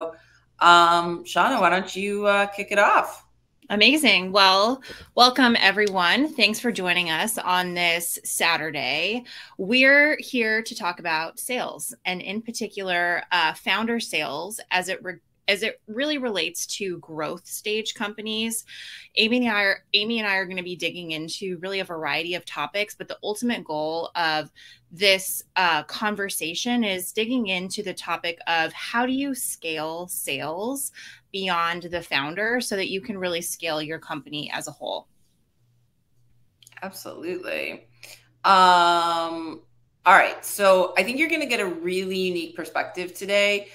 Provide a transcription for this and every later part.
Shauna, why don't you kick it off? Amazing. Well, welcome everyone. Thanks for joining us on this Saturday. We're here to talk about sales, and in particular, founder sales as it really relates to growth stage companies. Aimee and I are going to be digging into really a variety of topics, but the ultimate goal of this conversation is digging into the topic of how do you scale sales beyond the founder so that you can really scale your company as a whole. Absolutely. All right. So I think you're going to get a really unique perspective today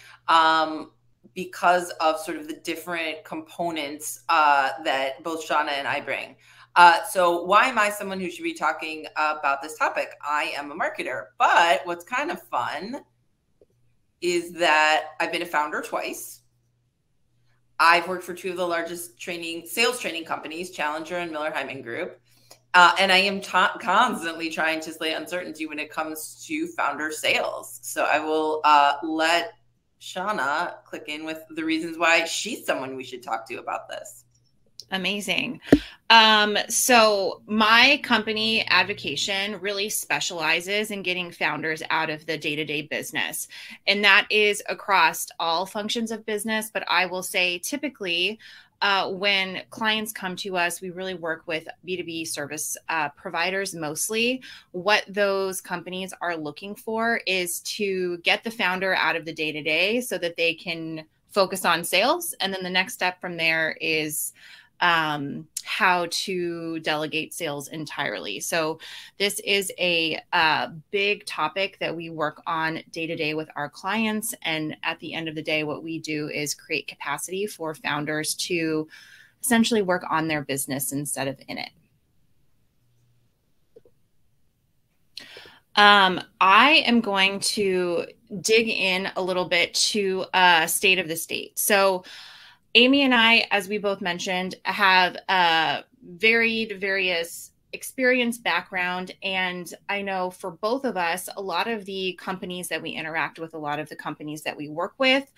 because of sort of the different components that both Shauna and I bring. So why am I someone who should be talking about this topic? I am a marketer, but what's kind of fun is that I've been a founder twice. I've worked for two of the largest sales training companies, Challenger and Miller Hyman Group. And I am constantly trying to slay uncertainty when it comes to founder sales. So I will let Shauna click in with the reasons why she's someone we should talk to about this. Amazing. So my company, Advocation, really specializes in getting founders out of the day-to-day business. And that is across all functions of business. But I will say typically, when clients come to us, we really work with B2B service providers mostly. What those companies are looking for is to get the founder out of the day-to-day so that they can focus on sales. And then the next step from there is how to delegate sales entirely. So this is a big topic that we work on day to day with our clients. And at the end of the day, what we do is create capacity for founders to essentially work on their business instead of in it. I am going to dig in a little bit to state of the state. So Aimee and I, as we both mentioned, have various experience background. And I know for both of us, a lot of the companies that we interact with, a lot of the companies that we work with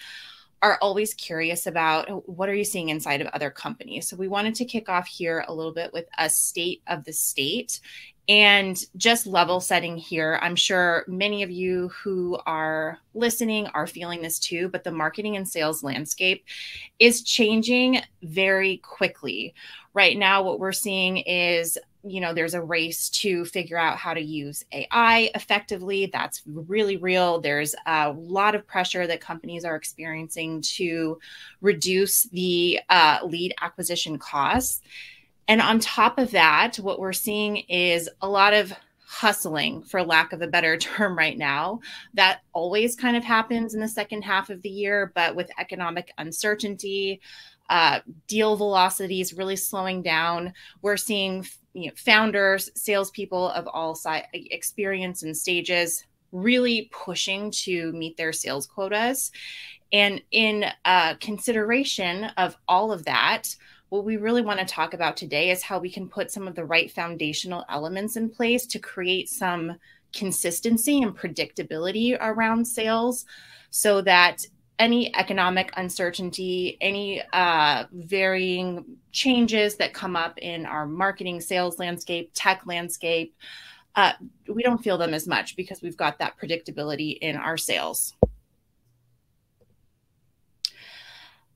are always curious about what are you seeing inside of other companies. So we wanted to kick off here a little bit with a state of the state. And just level setting here, I'm sure many of you who are listening are feeling this too, but the marketing and sales landscape is changing very quickly. Right now, what we're seeing is, there's a race to figure out how to use AI effectively. That's really real. There's a lot of pressure that companies are experiencing to reduce the lead acquisition costs. And on top of that, what we're seeing is a lot of hustling, for lack of a better term right now. That always kind of happens in the second half of the year, but with economic uncertainty, deal velocities really slowing down. We're seeing founders, salespeople of all experience and stages really pushing to meet their sales quotas. And in consideration of all of that, what we really want to talk about today is how we can put some of the right foundational elements in place to create some consistency and predictability around sales so that any economic uncertainty, any varying changes that come up in our marketing, sales landscape, tech landscape, we don't feel them as much because we've got that predictability in our sales.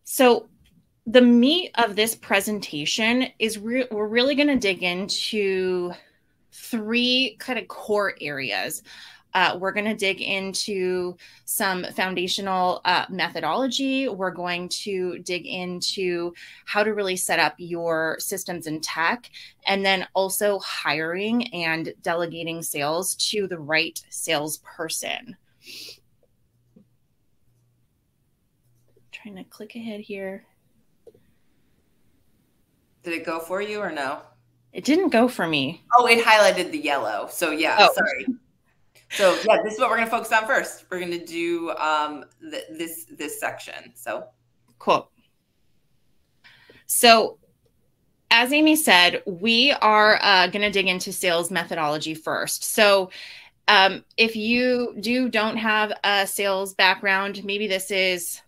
So the meat of this presentation is we're really going to dig into three kind of core areas. We're going to dig into some foundational methodology. We're going to dig into how to really set up your systems and tech, and then also hiring and delegating sales to the right salesperson. Trying to click ahead here. Did it go for you or no? It didn't go for me. Oh, it highlighted the yellow. So yeah, sorry. So yeah, this is what we're going to focus on first. We're going to do this section. So cool. So as Aimee said, we are going to dig into sales methodology first. So if you don't have a sales background, maybe this is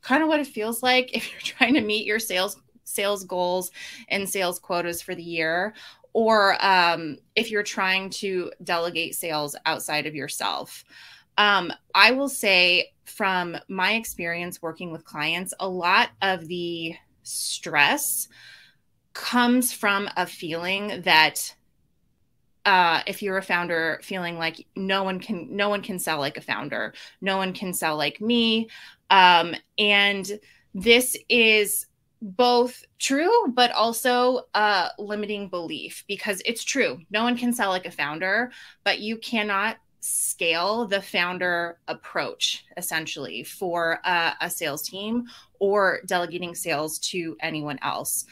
kind of what it feels like if you're trying to meet your sales goals and sales quotas for the year, or if you're trying to delegate sales outside of yourself. I will say from my experience working with clients, a lot of the stress comes from a feeling that if you're a founder, feeling like no one can sell like a founder, no one can sell like me, and this is both true but also a limiting belief, because it's true, no one can sell like a founder, but you cannot scale the founder approach essentially for a sales team or delegating sales to anyone else.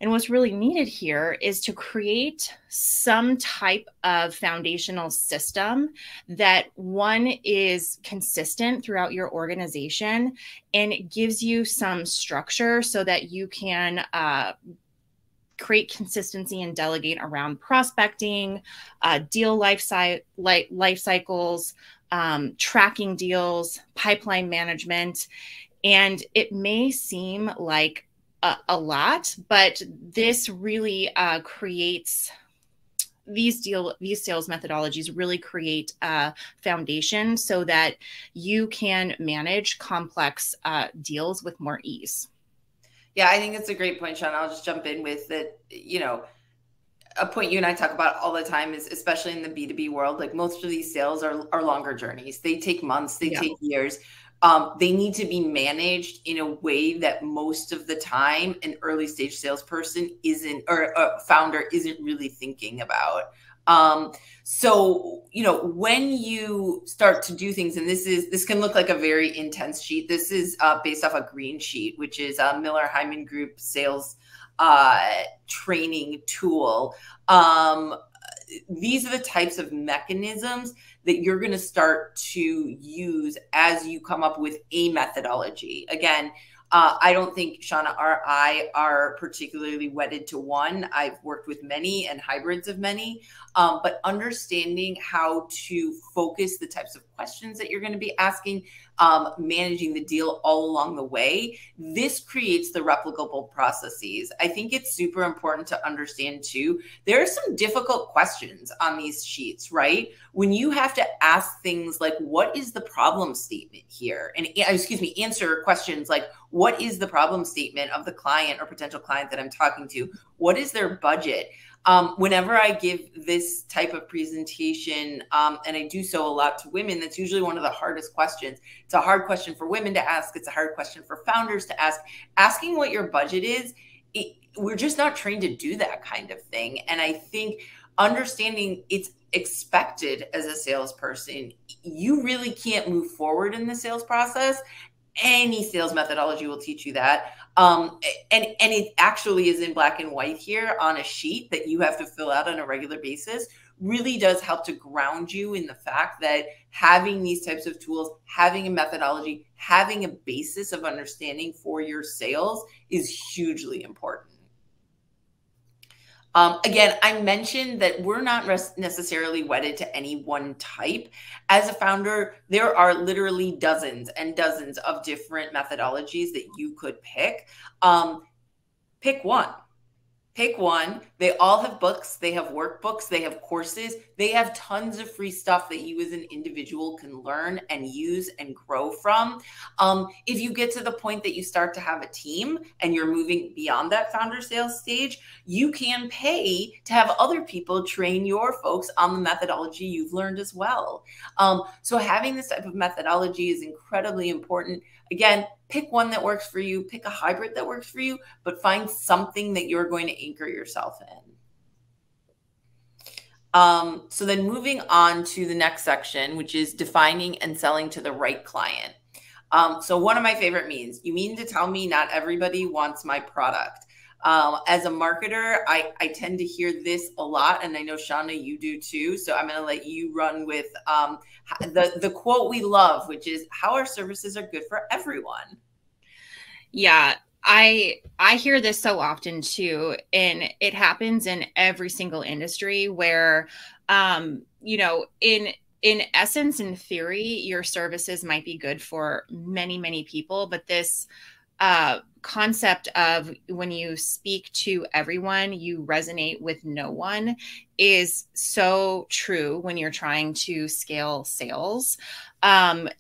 And what's really needed here is to create some type of foundational system that, one, is consistent throughout your organization and it gives you some structure so that you can create consistency and delegate around prospecting, deal life cycles, tracking deals, pipeline management. And it may seem like a lot, but this really creates these sales methodologies really create a foundation so that you can manage complex deals with more ease. Yeah, I think it's a great point, Shauna. I'll just jump in with that. A point you and I talk about all the time is, especially in the B2B world, like most of these sales are longer journeys. They take months, they take years. They need to be managed in a way that most of the time an early stage salesperson isn't, or a founder isn't really thinking about. So, when you start to do things, and this can look like a very intense sheet. This is based off a green sheet, which is a Miller Hyman Group sales training tool. These are the types of mechanisms that you're going to start to use as you come up with a methodology. Again, I don't think Shauna or I are particularly wedded to one. I've worked with many and hybrids of many, but understanding how to focus the types of questions that you're going to be asking, managing the deal all along the way, this creates the replicable processes. I think it's super important to understand too, there are some difficult questions on these sheets, right? When you have to ask things like, what is the problem statement here? And answer questions like, what is the problem statement of the client or potential client that I'm talking to? What is their budget? Whenever I give this type of presentation, and I do so a lot to women, that's usually one of the hardest questions. It's a hard question for women to ask. It's a hard question for founders to ask. Asking what your budget is, we're just not trained to do that kind of thing. And I think understanding it's expected as a salesperson, you really can't move forward in the sales process. Any sales methodology will teach you that. And it actually is in black and white here on a sheet that you have to fill out on a regular basis. Really does help to ground you in the fact that having these types of tools, having a methodology, having a basis of understanding for your sales is hugely important. Again, I mentioned that we're not necessarily wedded to any one type. As a founder, there are literally dozens and dozens of different methodologies that you could pick. Pick one. Pick one. They all have books. They have workbooks. They have courses. They have tons of free stuff that you as an individual can learn and use and grow from. If you get to the point that you start to have a team and you're moving beyond that founder sales stage, you can pay to have other people train your folks on the methodology you've learned as well. So having this type of methodology is incredibly important. Again, pick one that works for you, pick a hybrid that works for you, but find something that you're going to anchor yourself in. So then moving on to the next section, which is defining and selling to the right client. So one of my favorite means, you mean to tell me not everybody wants my product? As a marketer, I tend to hear this a lot, and I know Shauna, you do too. So I'm going to let you run with the quote we love, which is how our services are good for everyone. Yeah, I hear this so often too, and it happens in every single industry where, in in essence, in theory, your services might be good for many, many people, but this concept of when you speak to everyone, you resonate with no one is so true when you're trying to scale sales. And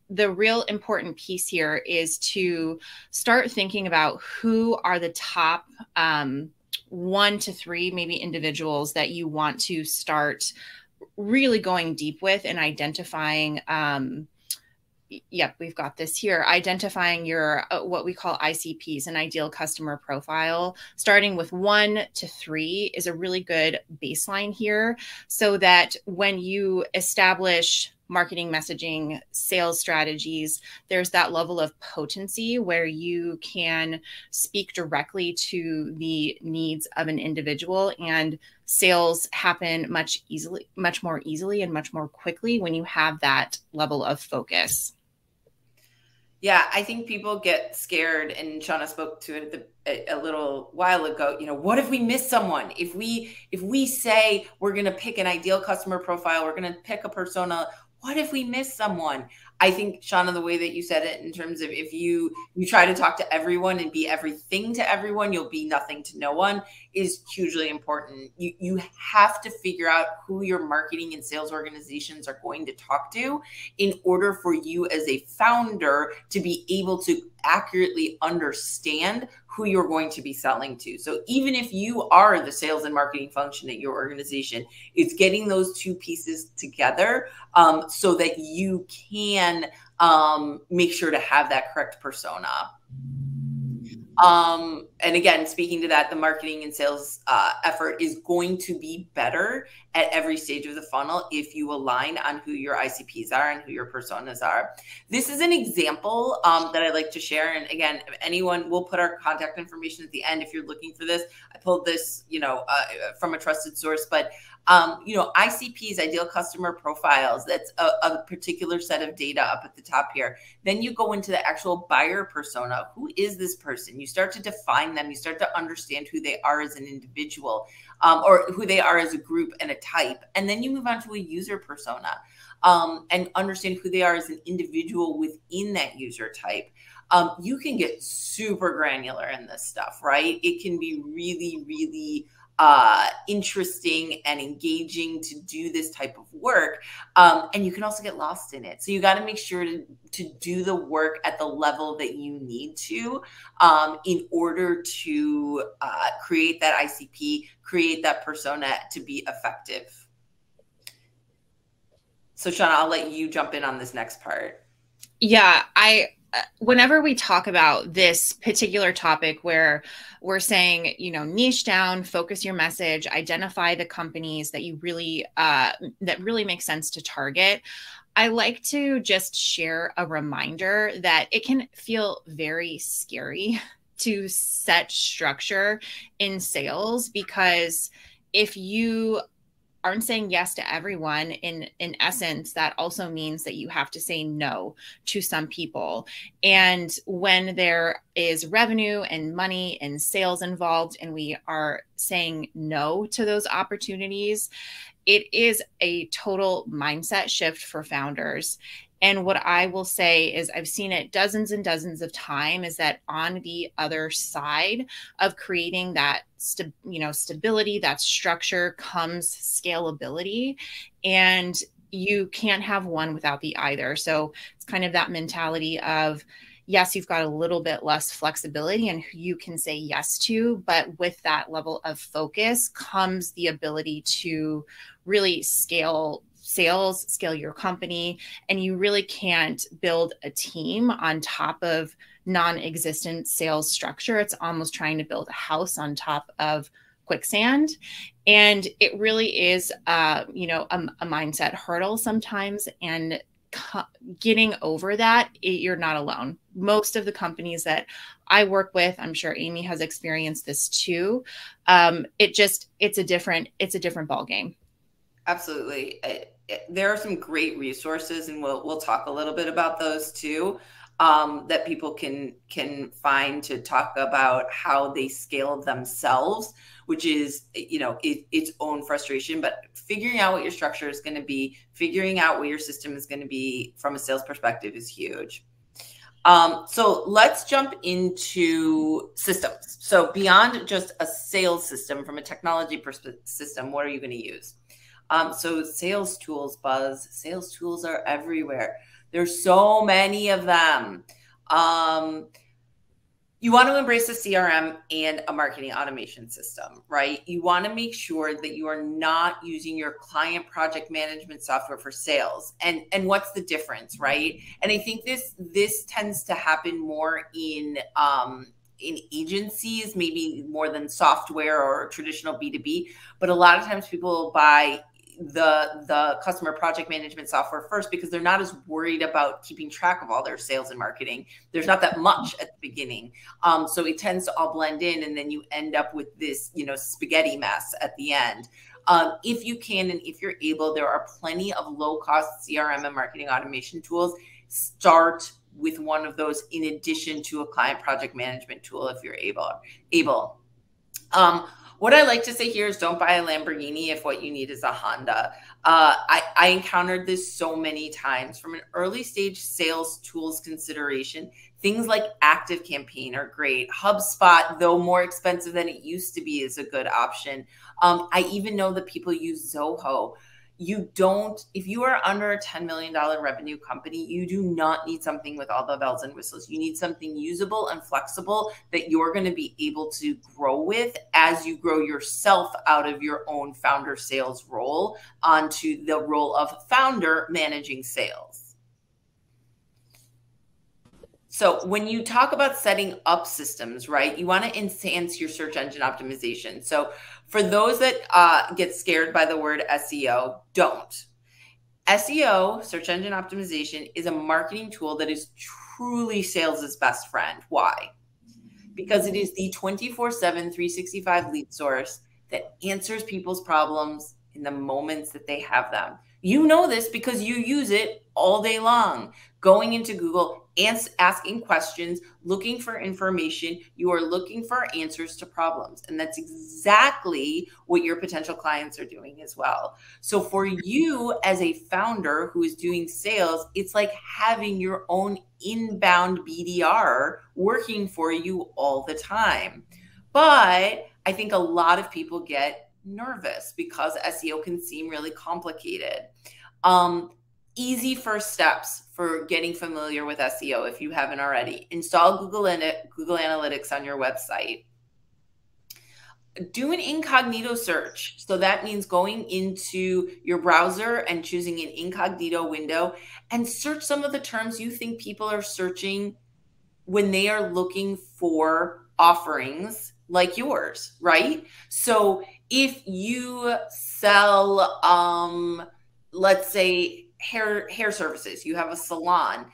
the real important piece here is to start thinking about who are the top 1 to 3 maybe individuals that you want to start really going deep with and identifying yep, we've got this here. Identifying your what we call ICPs, an ideal customer profile, starting with 1 to 3 is a really good baseline here, so that when you establish marketing messaging, sales strategies, there's that level of potency where you can speak directly to the needs of an individual, and sales happen much more easily and much more quickly when you have that level of focus. Yeah, I think people get scared, and Shauna spoke to it a little while ago. What if we miss someone? If we say we're going to pick an ideal customer profile, we're going to pick a persona. What if we miss someone? I think, Shauna, the way that you said it, in terms of if you try to talk to everyone and be everything to everyone, you'll be nothing to no one, is hugely important. You have to figure out who your marketing and sales organizations are going to talk to in order for you as a founder to be able to accurately understand who you're going to be selling to. So even if you are the sales and marketing function at your organization, it's getting those two pieces together so that you can make sure to have that correct persona. And again, speaking to that, the marketing and sales effort is going to be better at every stage of the funnel if you align on who your ICPs are and who your personas are. This is an example that I like to share. And again, if anyone, we'll put our contact information at the end if you're looking for this. I pulled this, from a trusted source, but ICPs, ideal customer profiles, that's a particular set of data up at the top here. Then you go into the actual buyer persona. Who is this person? You start to define them. You start to understand who they are as an individual, or who they are as a group and a type. And then you move on to a user persona, and understand who they are as an individual within that user type. You can get super granular in this stuff, right? It can be really, really interesting and engaging to do this type of work. And you can also get lost in it. So you got to make sure to do the work at the level that you need to in order to create that ICP, create that persona to be effective. So Shauna, I'll let you jump in on this next part. Yeah, whenever we talk about this particular topic where we're saying, niche down, focus your message, identify the companies that you really, that really make sense to target, I like to just share a reminder that it can feel very scary to set structure in sales, because if you aren't saying yes to everyone, in essence, that also means that you have to say no to some people. And when there is revenue and money and sales involved, and we are saying no to those opportunities, it is a total mindset shift for founders. And what I will say is, I've seen it dozens and dozens of times, is that on the other side of creating that stability, that structure, comes scalability. And you can't have one without the either. So it's kind of that mentality of, yes, you've got a little bit less flexibility and who you can say yes to, but with that level of focus comes the ability to really scale sales, scale your company. And you really can't build a team on top of non-existent sales structure. It's almost trying to build a house on top of quicksand. And it really is, a mindset hurdle sometimes. And getting over that, you're not alone. Most of the companies that I work with, I'm sure Aimee has experienced this too. It's a different ball game. Absolutely. There are some great resources, and we'll talk a little bit about those too. that people can find to talk about how they scale themselves, which is, you know, its own frustration. But figuring out what your structure is going to be, figuring out what your system is going to be from a sales perspective is huge. So let's jump into systems. So beyond just a sales system, from a technology system, what are you going to use? So sales tools, Buzz. Sales tools are everywhere. There's so many of them. You want to embrace a CRM and a marketing automation system, right? You want to make sure that you are not using your client project management software for sales. And what's the difference, right? And I think this tends to happen more in agencies, maybe more than software or traditional B2B. But a lot of times people buy the customer project management software first because they're not as worried about keeping track of all their sales and marketing. There's not that much at the beginning. So it tends to all blend in, and then you end up with this, you know, spaghetti mess at the end. If you can, and if you're able, there are plenty of low-cost CRM and marketing automation tools. Start with one of those in addition to a client project management tool if you're able. What I like to say here is don't buy a Lamborghini if what you need is a Honda. I encountered this so many times from an early stage sales tools consideration. Things like ActiveCampaign are great. HubSpot, though more expensive than it used to be, is a good option. I even know that people use Zoho. If you are under a $10 million revenue company, you do not need something with all the bells and whistles. You need something usable and flexible that you're going to be able to grow with as you grow yourself out of your own founder sales role onto the role of founder managing sales. So when you talk about setting up systems, right, you want to enhance your search engine optimization. So for those that get scared by the word SEO, don't. SEO, search engine optimization, is a marketing tool that is truly sales' best friend. Why? Because it is the 24/7, 365 lead source that answers people's problems in the moments that they have them. You know this because you use it all day long. Going into Google, asking questions, looking for information. You are looking for answers to problems. And that's exactly what your potential clients are doing as well. So for you as a founder who is doing sales, it's like having your own inbound BDR working for you all the time. But I think a lot of people get nervous because SEO can seem really complicated. Easy first steps for getting familiar with SEO if you haven't already. Install Google Analytics on your website. Do an incognito search. So that means going into your browser and choosing an incognito window and search some of the terms you think people are searching when they are looking for offerings like yours, right? So if you sell, let's say, hair services, you have a salon,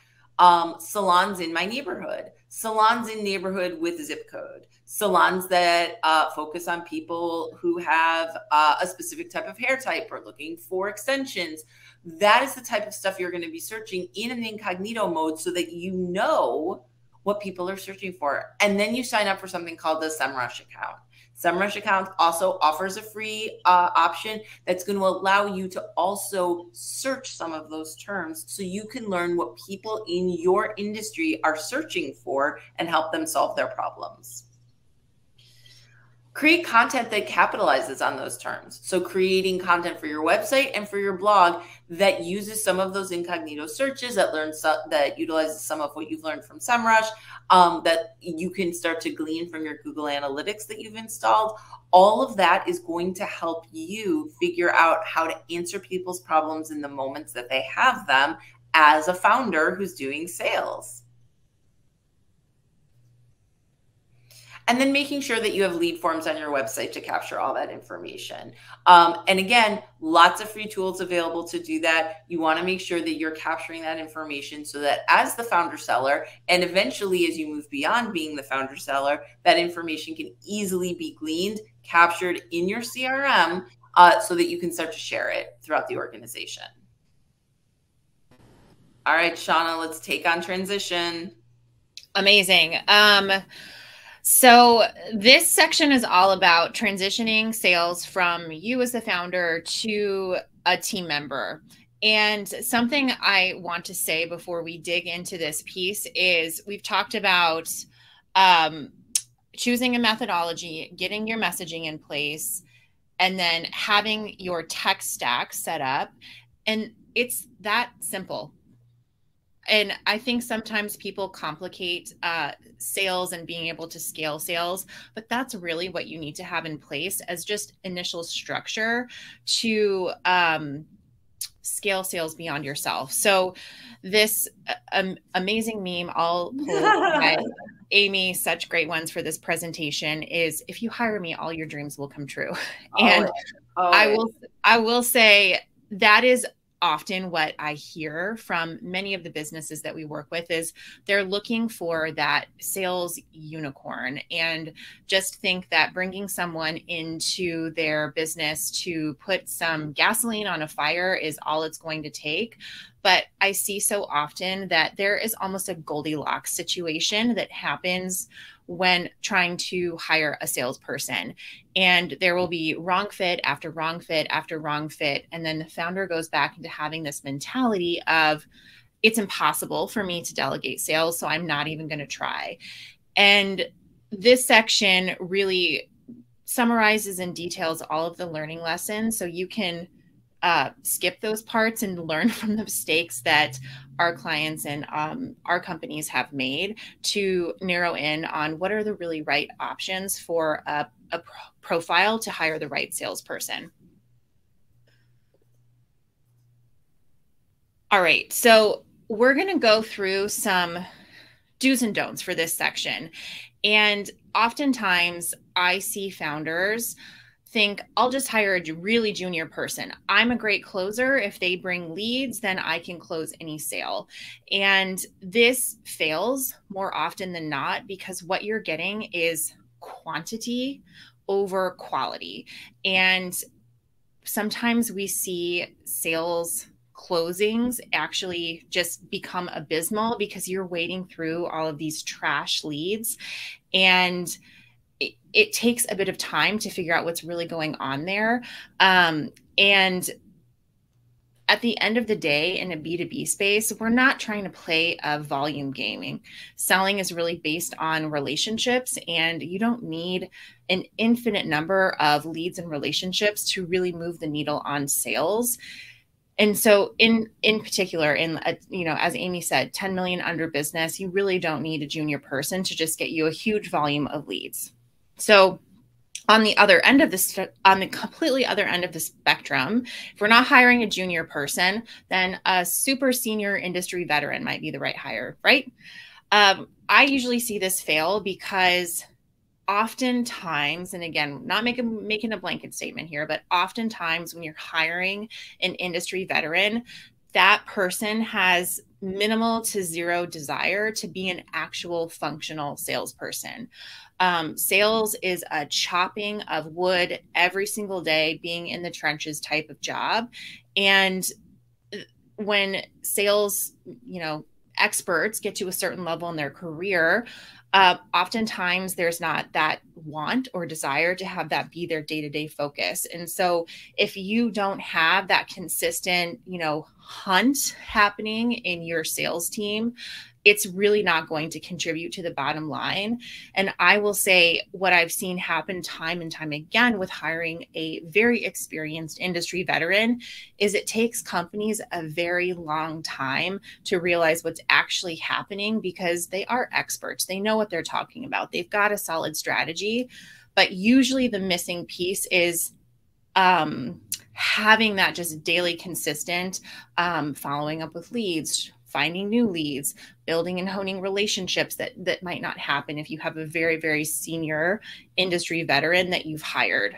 salons in my neighborhood, salons in neighborhood with a zip code, salons that focus on people who have a specific type of hair type or looking for extensions. That is the type of stuff you're going to be searching in an incognito mode so that you know what people are searching for. And then you sign up for something called the SEMrush account. SEMrush account also offers a free option that's going to allow you to also search some of those terms so you can learn what people in your industry are searching for and help them solve their problems. Create content that capitalizes on those terms. So creating content for your website and for your blog that uses some of those incognito searches, that utilizes some of what you've learned from SEMrush, that you can start to glean from your Google Analytics that you've installed. All of that is going to help you figure out how to answer people's problems in the moments that they have them as a founder who's doing sales. And then making sure that you have lead forms on your website to capture all that information. And again, lots of free tools available to do that. You want to make sure that you're capturing that information so that as the founder seller, and eventually as you move beyond being the founder seller, that information can easily be gleaned, captured in your CRM, so that you can start to share it throughout the organization. All right, Shauna, let's take on transition. Amazing. So this section is all about transitioning sales from you as the founder to a team member. And something I want to say before we dig into this piece is we've talked about um, choosing a methodology, getting your messaging in place, and then having your tech stack set up. And it's that simple. And I think sometimes people complicate sales and being able to scale sales, but that's really what you need to have in place as just initial structure to scale sales beyond yourself. So this amazing meme I'll pull by Aimee, such great ones for this presentation, is if you hire me, all your dreams will come true. And Always. I will say that is often what I hear from many of the businesses that we work with is they're looking for that sales unicorn, and just think that bringing someone into their business to put some gasoline on a fire is all it's going to take. But I see so often that there is almost a Goldilocks situation that happens when trying to hire a salesperson. And there will be wrong fit after wrong fit after wrong fit. And then the founder goes back into having this mentality of, it's impossible for me to delegate sales, so I'm not even going to try. And this section really summarizes and details all of the learning lessons so you can skip those parts and learn from the mistakes that our clients and our companies have made to narrow in on what are the really right options for a profile to hire the right salesperson. All right, so we're going to go through some do's and don'ts for this section. And oftentimes I see founders think, I'll just hire a really junior person. I'm a great closer. If they bring leads, then I can close any sale. And this fails more often than not because what you're getting is quantity over quality. And sometimes we see sales closings actually just become abysmal because you're wading through all of these trash leads, and it takes a bit of time to figure out what's really going on there. And at the end of the day, in a B2B space, we're not trying to play a volume gaming. Selling is really based on relationships, and you don't need an infinite number of leads and relationships to really move the needle on sales. And so in particular, as Aimee said, 10 million under business, you really don't need a junior person to just get you a huge volume of leads. So on the other end of this, on the completely other end of the spectrum, if we're not hiring a junior person, then a super senior industry veteran might be the right hire, right? I usually see this fail because oftentimes, and again, not making a blanket statement here, but oftentimes when you're hiring an industry veteran, that person has minimal to zero desire to be an actual functional salesperson. Sales is a chopping of wood every single day, being in the trenches type of job. And when sales, experts get to a certain level in their career, oftentimes there's not that want or desire to have that be their day-to-day focus. And so if you don't have that consistent, hunt happening in your sales team, it's really not going to contribute to the bottom line. And I will say what I've seen happen time and time again with hiring a very experienced industry veteran is it takes companies a very long time to realize what's actually happening because they are experts. They know what they're talking about. They've got a solid strategy, but usually the missing piece is having that just daily consistent following up with leads, finding new leads, building and honing relationships that might not happen if you have a very, very senior industry veteran that you've hired.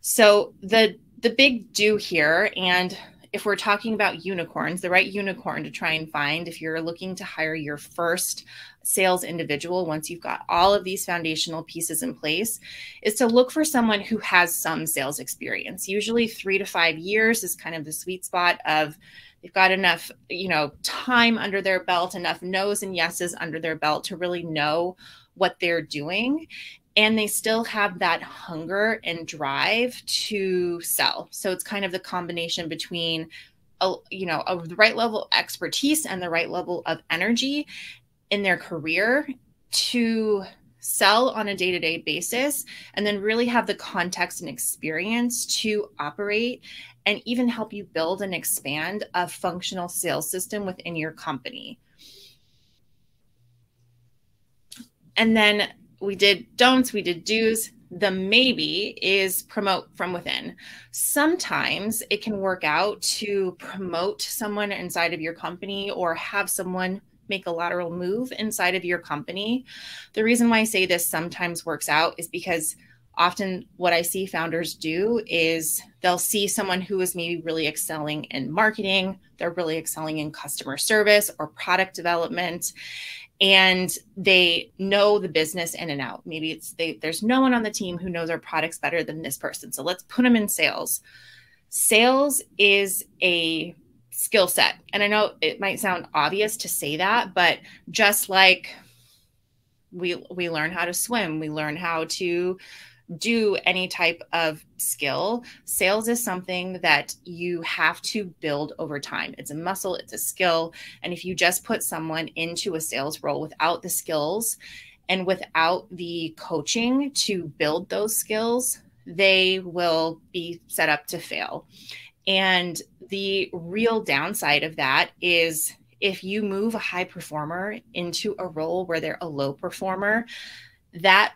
So the big do here, and if we're talking about unicorns, the right unicorn to try and find if you're looking to hire your first sales individual, once you've got all of these foundational pieces in place, is to look for someone who has some sales experience. Usually 3 to 5 years is kind of the sweet spot of they've got enough, time under their belt, enough no's and yeses under their belt to really know what they're doing. And they still have that hunger and drive to sell. So it's kind of the combination between the right level of expertise and the right level of energy in their career to sell on a day-to-day basis, and then really have the context and experience to operate and even help you build and expand a functional sales system within your company. And then we did don'ts, we did do's. The maybe is promote from within. Sometimes it can work out to promote someone inside of your company or have someone make a lateral move inside of your company. The reason why I say this sometimes works out is because often what I see founders do is they'll see someone who is maybe really excelling in marketing, they're really excelling in customer service or product development, and they know the business in and out. Maybe there's no one on the team who knows our products better than this person, so let's put them in sales. Sales is a skill set. And I know it might sound obvious to say that, but just like we learn how to swim, we learn how to do any type of skill, sales is something that you have to build over time. It's a muscle, it's a skill. And if you just put someone into a sales role without the skills and without the coaching to build those skills, they will be set up to fail. And the real downside of that is if you move a high performer into a role where they're a low performer, that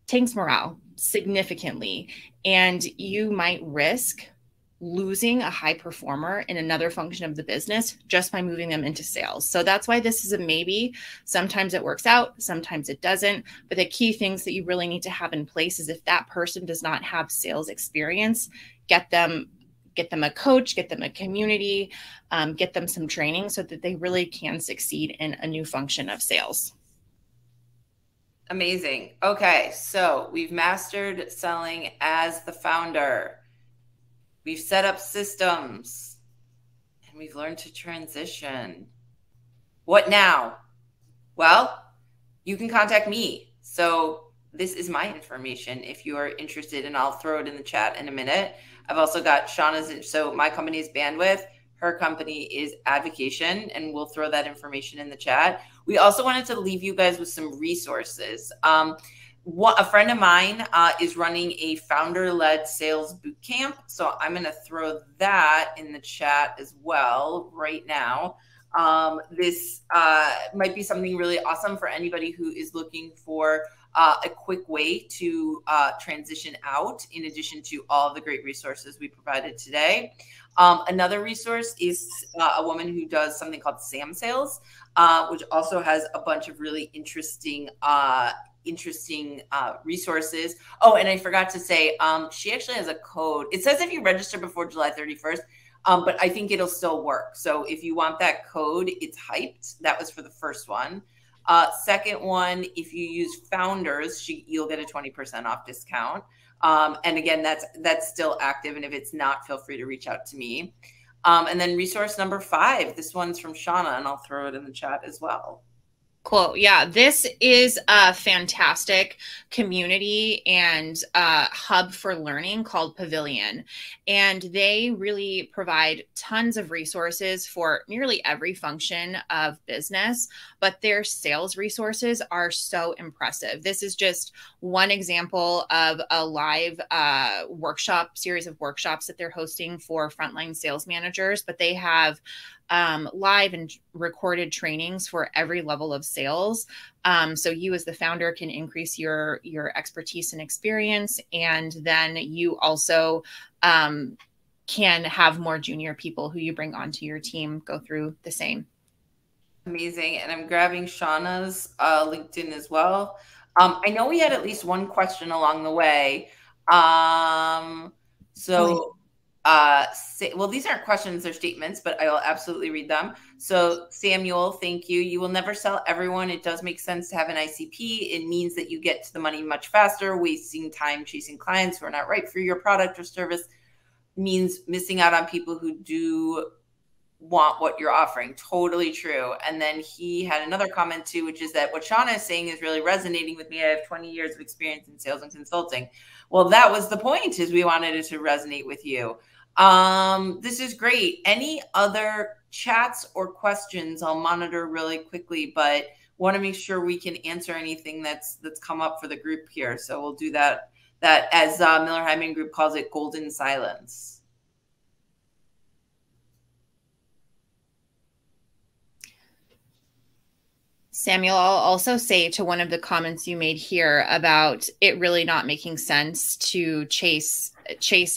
tanks morale significantly. And you might risk losing a high performer in another function of the business just by moving them into sales. So that's why this is a maybe. Sometimes it works out, sometimes it doesn't. But the key things that you really need to have in place is if that person does not have sales experience, get them a coach, get them a community, get them some training so that they really can succeed in a new function of sales. Amazing. Okay, so we've mastered selling as the founder. We've set up systems and we've learned to transition. What now? Well, you can contact me. So this is my information if you are interested, and I'll throw it in the chat in a minute. I've also got Shauna's. So my company is Bandwidth. Her company is Advocation, and we'll throw that information in the chat. We also wanted to leave you guys with some resources. A friend of mine is running a founder-led sales boot camp. So I'm going to throw that in the chat as well right now. This might be something really awesome for anybody who is looking for a quick way to transition out, in addition to all the great resources we provided today. Another resource is a woman who does something called Sam Sales, which also has a bunch of really interesting resources. Oh, and I forgot to say, she actually has a code. It says if you register before July 31st, but I think it'll still work. So if you want that code, it's hyped. That was for the first one. Second one, if you use Founders, you'll get a 20% off discount. And again, that's still active. And if it's not, feel free to reach out to me. And then resource number 5, this one's from Shauna, and I'll throw it in the chat as well. Cool. Yeah, this is a fantastic community and hub for learning called Pavilion. And they really provide tons of resources for nearly every function of business, but their sales resources are so impressive. This is just one example of a live series of workshops that they're hosting for frontline sales managers, but they have live and recorded trainings for every level of sales. So you as the founder can increase your expertise and experience. And then you also can have more junior people who you bring onto your team go through the same. Amazing. And I'm grabbing Shauna's LinkedIn as well. I know we had at least one question along the way. Well, these aren't questions, they're statements, but I will absolutely read them. So Samuel, thank you. You will never sell everyone. It does make sense to have an ICP. It means that you get to the money much faster. Wasting time chasing clients who are not right for your product or service means missing out on people who do want what you're offering. Totally true. And then he had another comment too, which is that what Shauna is saying is really resonating with me. I have 20 years of experience in sales and consulting. Well, that was the point, is we wanted it to resonate with you. This is great. Any other chats or questions? I'll monitor really quickly, but want to make sure we can answer anything that's come up for the group here. So we'll do that as Miller Hyman Group calls it, golden silence. Samuel, I'll also say to one of the comments you made here about it really not making sense to chase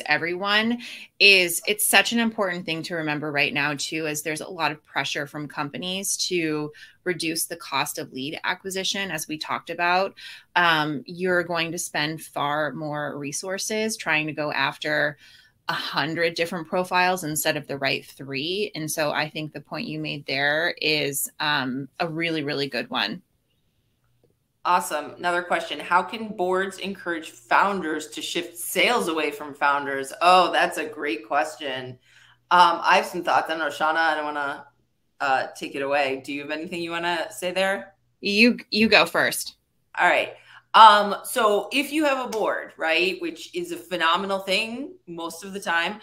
everyone, is it's such an important thing to remember right now too, as there's a lot of pressure from companies to reduce the cost of lead acquisition. As we talked about, you're going to spend far more resources trying to go after 100 different profiles instead of the right 3. And so I think the point you made there is a really, really good one. Awesome. Another question. How can boards encourage founders to shift sales away from founders? Oh, that's a great question. I have some thoughts. I don't know, Shauna, I don't want to take it away. Do you have anything you want to say there? You go first. All right. So if you have a board, right, which is a phenomenal thing most of the time,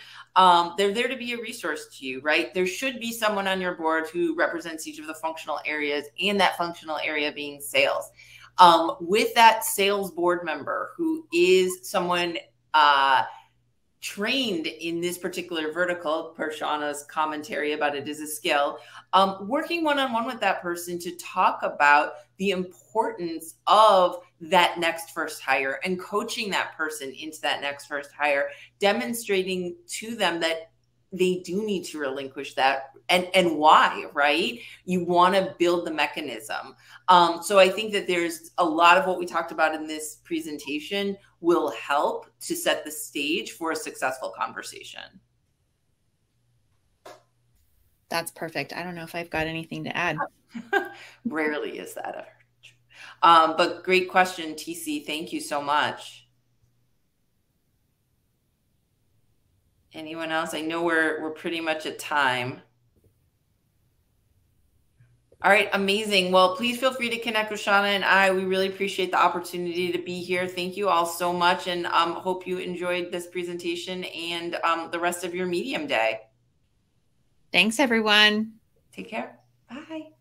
they're there to be a resource to you, right? There should be someone on your board who represents each of the functional areas, and that functional area being sales. With that sales board member who is someone trained in this particular vertical, per Shauna's commentary about it is a skill, working one-on-one with that person to talk about the importance of that next first hire and coaching that person into that next first hire, demonstrating to them that they do need to relinquish that and why, right? You want to build the mechanism. So I think that there's a lot of what we talked about in this presentation will help to set the stage for a successful conversation. That's perfect. I don't know if I've got anything to add. Rarely is that ever. But great question, TC. Thank you so much. Anyone else? I know we're pretty much at time. All right, amazing. Well, please feel free to connect with Shauna and I. We really appreciate the opportunity to be here. Thank you all so much, and hope you enjoyed this presentation and the rest of your Medium day. Thanks, everyone. Take care. Bye.